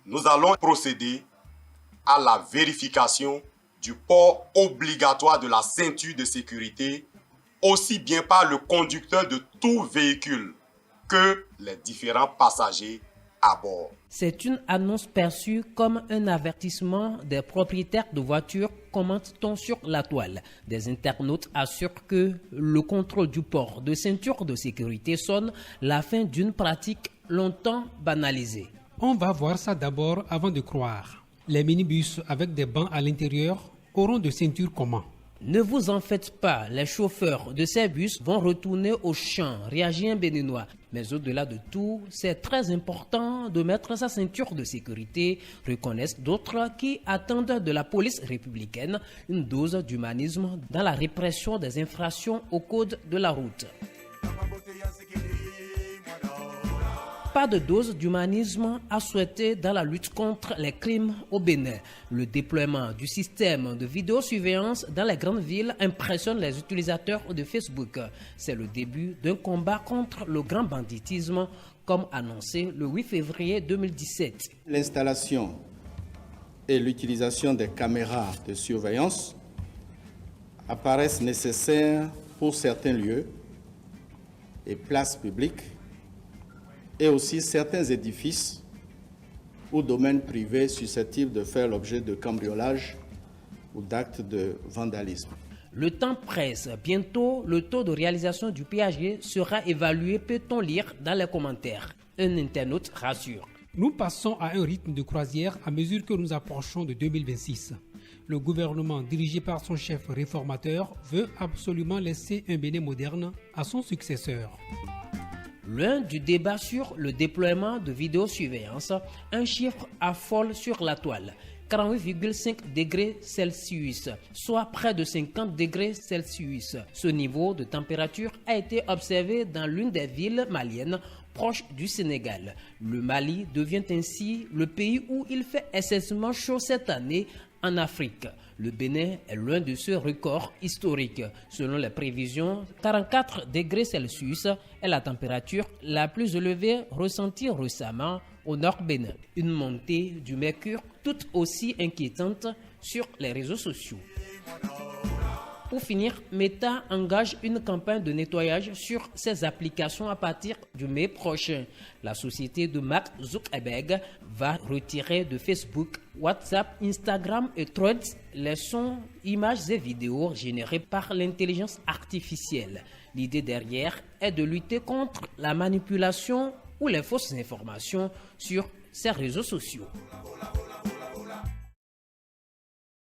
nous allons procéder à la vérification du port obligatoire de la ceinture de sécurité, aussi bien par le conducteur de tout véhicule que les différents passagers à bord. C'est une annonce perçue comme un avertissement des propriétaires de voitures, commente-t-on sur la toile. Des internautes assurent que le contrôle du port de ceinture de sécurité sonne la fin d'une pratique longtemps banalisée. On va voir ça d'abord avant de croire. Les minibus avec des bancs à l'intérieur auront de ceintures comment? Ne vous en faites pas, les chauffeurs de ces bus vont retourner au champ, réagit un Béninois. Mais au-delà de tout, c'est très important de mettre sa ceinture de sécurité, reconnaissent d'autres qui attendent de la police républicaine une dose d'humanisme dans la répression des infractions au code de la route. Pas de dose d'humanisme à souhaiter dans la lutte contre les crimes au Bénin. Le déploiement du système de vidéosurveillance dans les grandes villes impressionne les utilisateurs de Facebook. C'est le début d'un combat contre le grand banditisme, comme annoncé le 8 février 2017. L'installation et l'utilisation des caméras de surveillance apparaissent nécessaires pour certains lieux et places publiques, et aussi certains édifices ou domaines privés susceptibles de faire l'objet de cambriolage ou d'actes de vandalisme. Le temps presse. Bientôt, le taux de réalisation du péage sera évalué, peut-on lire dans les commentaires. Un internaute rassure. Nous passons à un rythme de croisière à mesure que nous approchons de 2026. Le gouvernement, dirigé par son chef réformateur, veut absolument laisser un Bénin moderne à son successeur. Loin du débat sur le déploiement de vidéosurveillance, un chiffre affole sur la toile. 48,5 degrés Celsius, soit près de 50 degrés Celsius. Ce niveau de température a été observé dans l'une des villes maliennes proche du Sénégal. Le Mali devient ainsi le pays où il fait excessivement chaud cette année en Afrique. Le Bénin est loin de ce record historique. Selon les prévisions, 44 degrés Celsius est la température la plus élevée ressentie récemment au nord Bénin. Une montée du mercure tout aussi inquiétante sur les réseaux sociaux. Pour finir, Meta engage une campagne de nettoyage sur ses applications à partir du mai prochain. La société de Mark Zuckerberg va retirer de Facebook, WhatsApp, Instagram et Threads les sons, images et vidéos générées par l'intelligence artificielle. L'idée derrière est de lutter contre la manipulation ou les fausses informations sur ces réseaux sociaux.